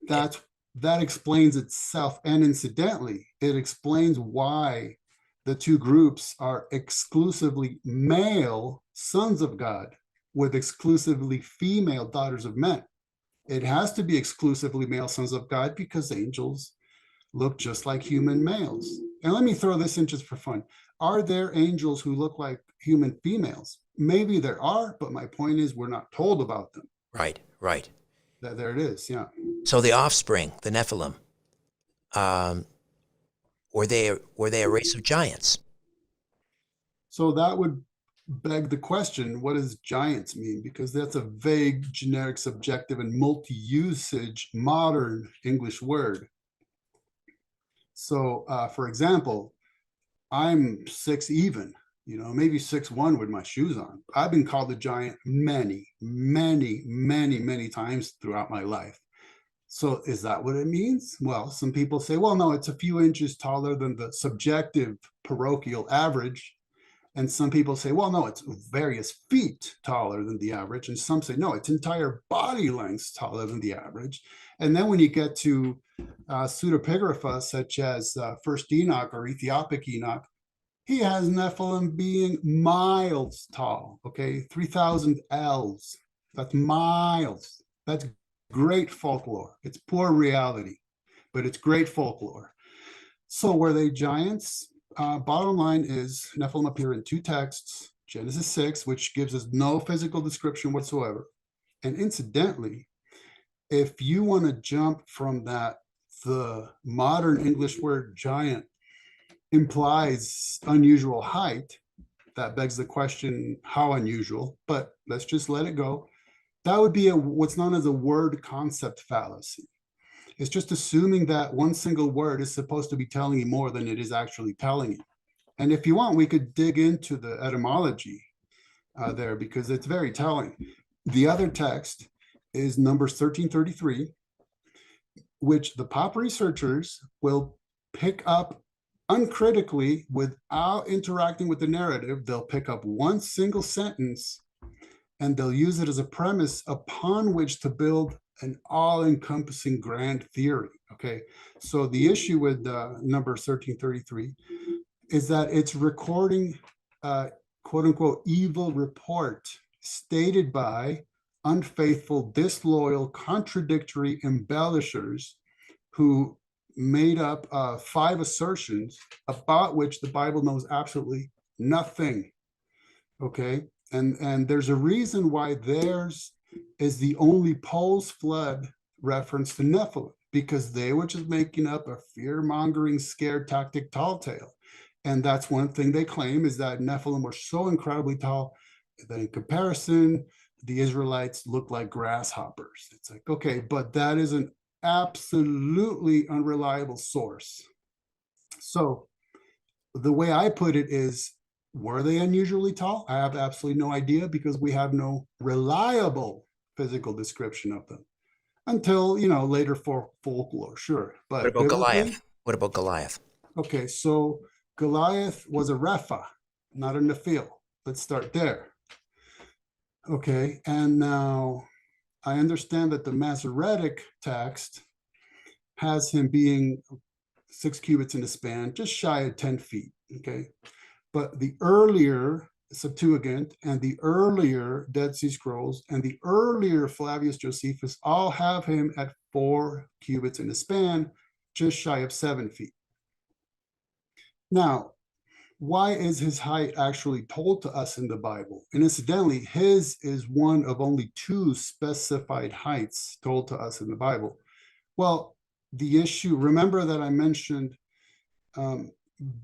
that's that explains itself. And incidentally, it explains why the two groups are exclusively male sons of God with exclusively female daughters of men. It has to be exclusively male sons of God because angels look just like human males. And let me throw this in just for fun. Are there angels who look like human females? Maybe there are, but my point is we're not told about them. Right. Right. That there it is. Yeah. So the offspring, the Nephilim, um, were they a race of giants? So that would beg the question, what does giants mean? Because that's a vague, generic, subjective, and multi-usage modern English word. So for example, I'm 6 even, maybe 6'1" with my shoes on. I've been called a giant many, many, many, many times throughout my life. So is that what it means? Well, some people say, well, no, it's a few inches taller than the subjective parochial average. And some people say, well, no, it's various feet taller than the average. And some say, no, it's entire body lengths taller than the average. And then when you get to pseudepigrapha, such as First Enoch or Ethiopic Enoch, he has Nephilim being miles tall, okay? 3,000 ells. That's miles. That's great folklore. It's poor reality, but it's great folklore. So were they giants? Bottom line is Nephilim appear in two texts, Genesis 6, which gives us no physical description whatsoever. And incidentally, if you want to jump from that, the modern English word giant implies unusual height. That begs the question, how unusual? But let's just let it go. That would be what's known as a word concept fallacy. It's just assuming that one single word is supposed to be telling you more than it is actually telling you. And if you want, we could dig into the etymology there because it's very telling. The other text is Numbers 1333, which the pop researchers will pick up uncritically without interacting with the narrative. They'll pick up one single sentence and they'll use it as a premise upon which to build an all-encompassing grand theory. Okay, so the issue with number 1333 is that it's recording quote unquote evil report stated by unfaithful, disloyal, contradictory embellishers who made up 5 assertions about which the Bible knows absolutely nothing. Okay, and there's a reason why theirs is the only Paul's flood reference to Nephilim, because they were just making up a fear-mongering, scare tactic tall tale. And that's one thing they claim, is that Nephilim were so incredibly tall that in comparison, the Israelites look like grasshoppers. It's like, okay, but that is an absolutely unreliable source. So the way I put it is, were they unusually tall? I have absolutely no idea because we have no reliable physical description of them until, later for folklore, sure. What But about biblically, Goliath? What about Goliath? okay, so Goliath was a Repha, not a Nephil. Let's start there. Okay, and now I understand that the Masoretic text has him being 6 cubits in a span, just shy of 10 feet, okay? But the earlier Septuagint and the earlier Dead Sea Scrolls and the earlier Flavius Josephus all have him at 4 cubits in a span, just shy of 7 feet. Now, why is his height actually told to us in the Bible? And incidentally, his is one of only 2 specified heights told to us in the Bible. Well, the issue, remember that I mentioned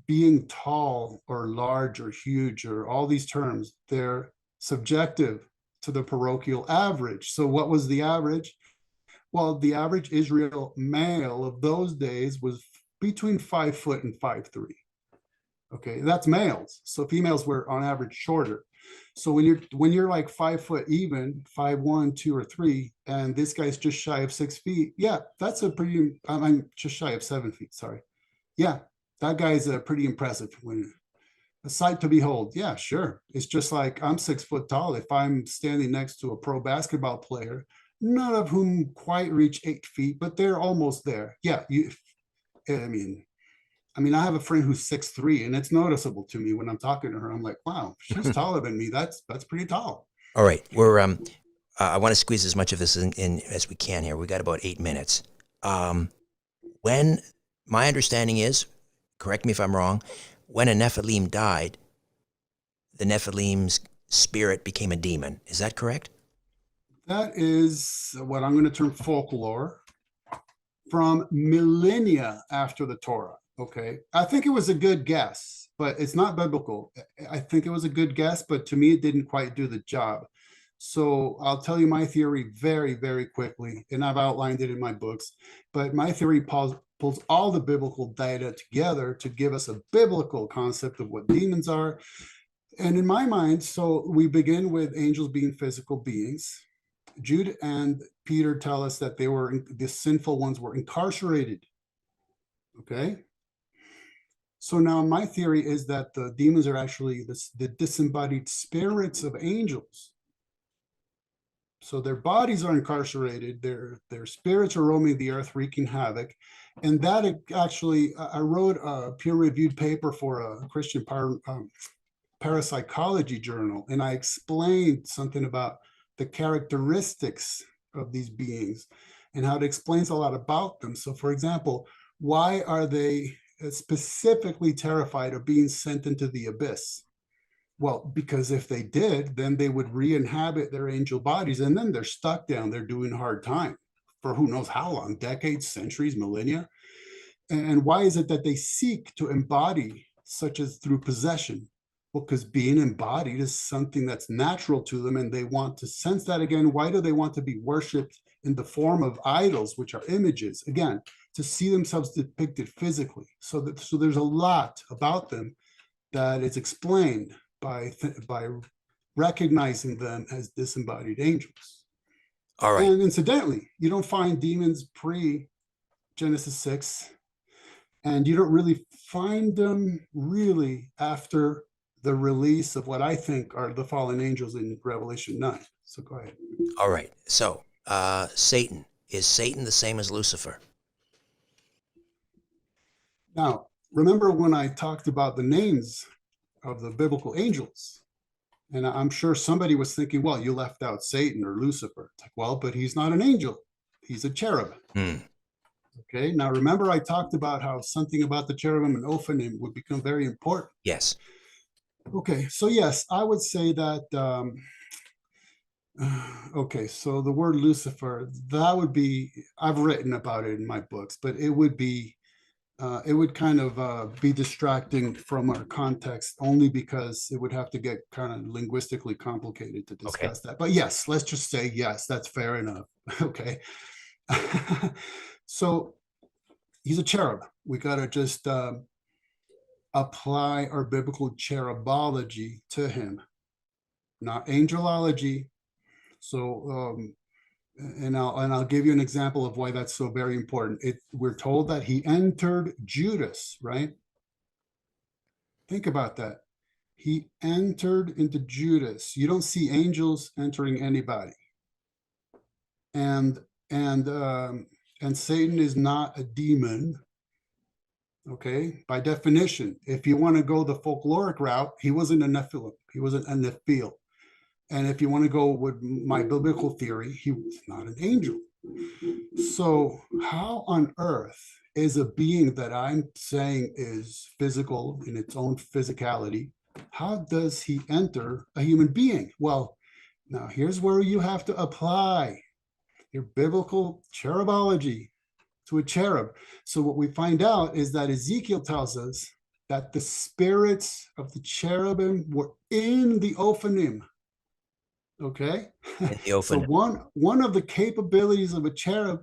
being tall or large or huge or all these terms, they're subjective to the parochial average. So what was the average? Well, the average Israel male of those days was between 5 foot and 5'3". Okay, that's males. So females were on average shorter. So when you're like 5 foot even, 5'1", 2 or 3, and this guy's just shy of 6 feet, yeah, that's a pretty. I'm just shy of 7 feet. Sorry, yeah, that guy's pretty impressive. A sight to behold. Yeah, sure. It's just like I'm 6 foot tall. If I'm standing next to a pro basketball player, none of whom quite reach 8 feet, but they're almost there. Yeah, I mean, I have a friend who's 6'3", and it's noticeable to me when I'm talking to her. I'm like, wow, she's taller than me. That's pretty tall. All right, we're I want to squeeze as much of this in as we can here. We got about 8 minutes. Um, when my understanding is, correct me if I'm wrong, when a Nephilim died, the Nephilim's spirit became a demon. Is that correct? That is what I'm going to term folklore from millennia after the Torah. Okay. I think it was a good guess, but it's not biblical. I think it was a good guess, but to me, it didn't quite do the job. So I'll tell you my theory very, very quickly, and I've outlined it in my books. But my theory pulls all the biblical data together to give us a biblical concept of what demons are. And in my mind, so we begin with angels being physical beings. Jude and Peter tell us that the sinful ones were incarcerated. Okay. So now my theory is that the demons are actually the disembodied spirits of angels. So their bodies are incarcerated, their spirits are roaming the earth, wreaking havoc. And that actually, I wrote a peer-reviewed paper for a Christian parapsychology journal, and I explained something about the characteristics of these beings and how it explains a lot about them. So, for example, why are they specifically terrified of being sent into the abyss? Well, because if they did, then they would re-inhabit their angel bodies, and then they're stuck down there doing hard time for who knows how long, decades, centuries, millennia. And why is it that they seek to embody, such as through possession? Well, because being embodied is something that's natural to them, and they want to sense that again. Why do they want to be worshipped in the form of idols, which are images? Again, to see themselves depicted physically. So there's a lot about them that is explained by recognizing them as disembodied angels. All right. And incidentally, you don't find demons pre Genesis 6, and you don't really find them really after the release of what I think are the fallen angels in Revelation 9. So go ahead. All right. So, Satan. Is Satan the same as Lucifer? Now, remember when I talked about the names of the biblical angels? And I'm sure somebody was thinking, well, you left out Satan or Lucifer. It's like, well, but he's not an angel. He's a cherub. Okay. Now, remember I talked about how something about the cherubim and Ophanim would become very important. Yes. Okay. So yes, I would say that, okay, so the word Lucifer, that would be, I've written about it in my books, but it would kind of be distracting from our context, only because it would have to get kind of linguistically complicated to discuss that. But yes, let's just say yes, that's fair enough. Okay. So he's a cherub. We got to just apply our biblical cherubology to him, not angelology. So and I'll give you an example of why that's so very important. We're told that he entered Judas, right? Think about that. He entered into Judas. You don't see angels entering anybody. And Satan is not a demon. Okay, by definition, if you want to go the folkloric route, he wasn't a Nephilim. He wasn't a Nephil. And if you want to go with my biblical theory, he was not an angel. So how on earth is a being that I'm saying is physical in its own physicality, how does he enter a human being? Well, now here's where you have to apply your biblical cherubology to a cherub. So what we find out is that Ezekiel tells us that the spirits of the cherubim were in the Ophanim. Okay. So one of the capabilities of a cherub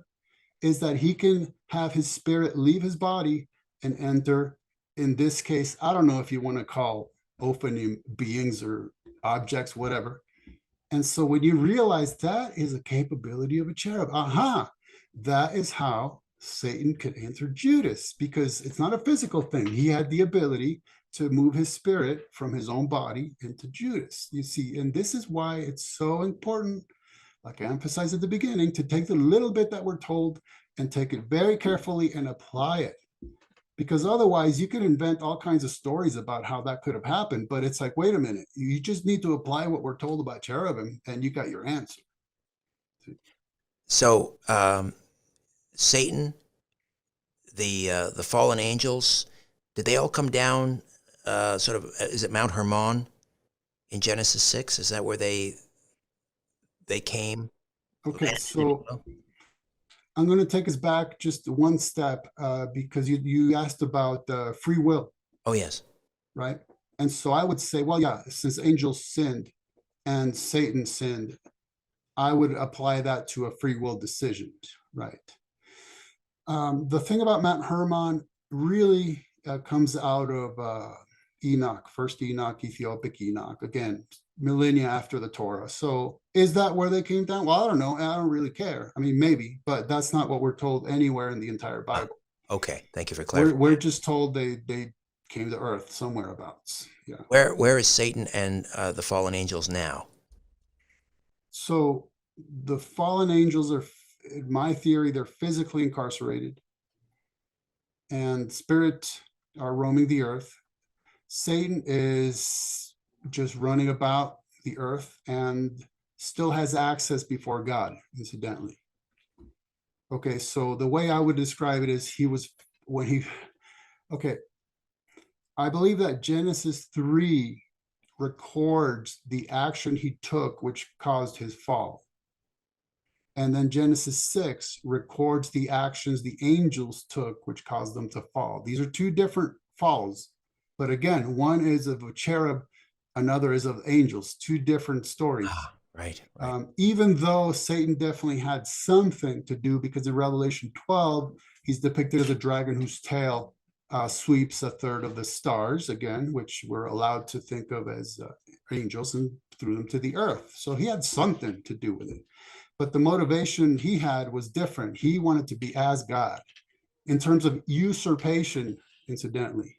is that he can have his spirit leave his body and enter, in this case, I don't know if you want to call Ophanim beings or objects, whatever. And so when you realize that is a capability of a cherub, that is how Satan could enter Judas, because it's not a physical thing. He had the ability to move his spirit from his own body into Judas. You see, and this is why it's so important, like I emphasized at the beginning, to take the little bit that we're told and take it very carefully and apply it. Because otherwise you could invent all kinds of stories about how that could have happened. But it's like, wait a minute, you just need to apply what we're told about cherubim and you got your answer. So Satan, the fallen angels, did they all come down is it Mount Hermon in Genesis 6? Is that where they came? Okay, so I'm going to take us back just one step because you asked about free will. Oh, yes. Right. And so I would say, well, yeah, since angels sinned and Satan sinned, I would apply that to a free will decision. Right. The thing about Mount Hermon really comes out of Enoch, first Enoch, Ethiopic Enoch, again, millennia after the Torah. So is that where they came down? Well, I don't know. I don't really care. I mean, maybe, but that's not what we're told anywhere in the entire Bible. Okay. Thank you for clarifying. We're just told they came to earth somewhere abouts. Yeah. Where is Satan and the fallen angels now? So the fallen angels are, in my theory, they're physically incarcerated and spirits are roaming the earth. Satan is just running about the earth and still has access before God, incidentally. Okay, so the way I would describe it is I believe that Genesis 3 records the action he took, which caused his fall. And then Genesis 6 records the actions the angels took, which caused them to fall. These are two different falls. But again, one is of a cherub, another is of angels, two different stories. Right. Even though Satan definitely had something to do, because in Revelation 12, he's depicted as a dragon whose tail sweeps a third of the stars, again, which we're allowed to think of as angels, and threw them to the earth. So he had something to do with it. But the motivation he had was different. He wanted to be as God. In terms of usurpation, incidentally,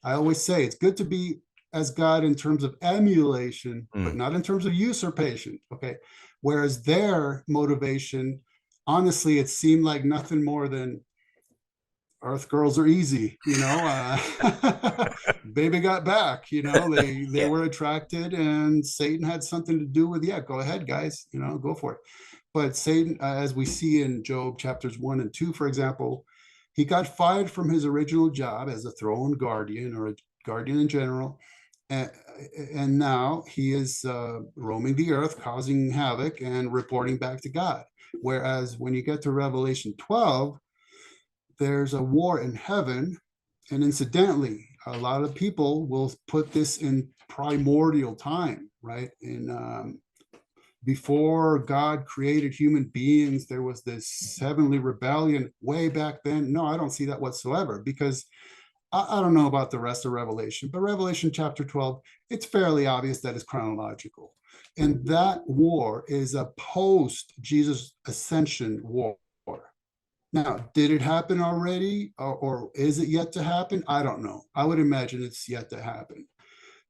I always say it's good to be as God in terms of emulation, but not in terms of usurpation. Okay. Whereas their motivation, honestly, it seemed like nothing more than earth girls are easy, baby got back, they were attracted, and Satan had something to do with, go ahead, guys, go for it. But Satan, as we see in Job chapters 1 and 2, for example, he got fired from his original job as a throne guardian, or a guardian in general. And now he is roaming the earth, causing havoc and reporting back to God. Whereas when you get to Revelation 12, there's a war in heaven. And incidentally, a lot of people will put this in primordial time, right? Before God created human beings, there was this heavenly rebellion way back then. No, I don't see that whatsoever, because I don't know about the rest of Revelation, but Revelation chapter 12, it's fairly obvious that it's chronological. And that war is a post-Jesus ascension war. Now, did it happen already, or is it yet to happen? I don't know. I would imagine it's yet to happen.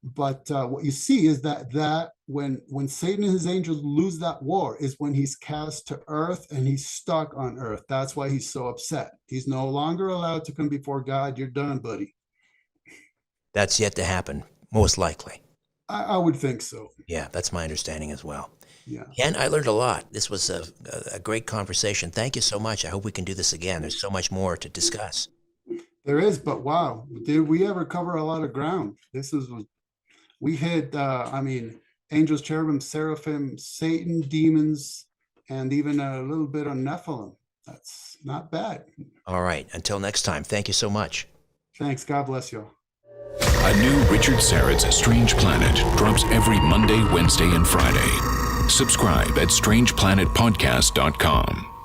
But what you see is that when Satan and his angels lose that war is when he's cast to earth and he's stuck on earth. That's why he's so upset. He's no longer allowed to come before God. You're done, buddy. That's yet to happen, most likely. I would think so. Yeah, that's my understanding as well. Yeah. Ken, I learned a lot. This was a great conversation. Thank you so much. I hope we can do this again. There's so much more to discuss. There is, but wow, did we ever cover a lot of ground? We hit, angels, cherubim, seraphim, Satan, demons, and even a little bit on Nephilim. That's not bad. All right. Until next time, thank you so much. Thanks. God bless you. A new Richard Syrett's Strange Planet drops every Monday, Wednesday, and Friday. Subscribe at strangeplanetpodcast.com.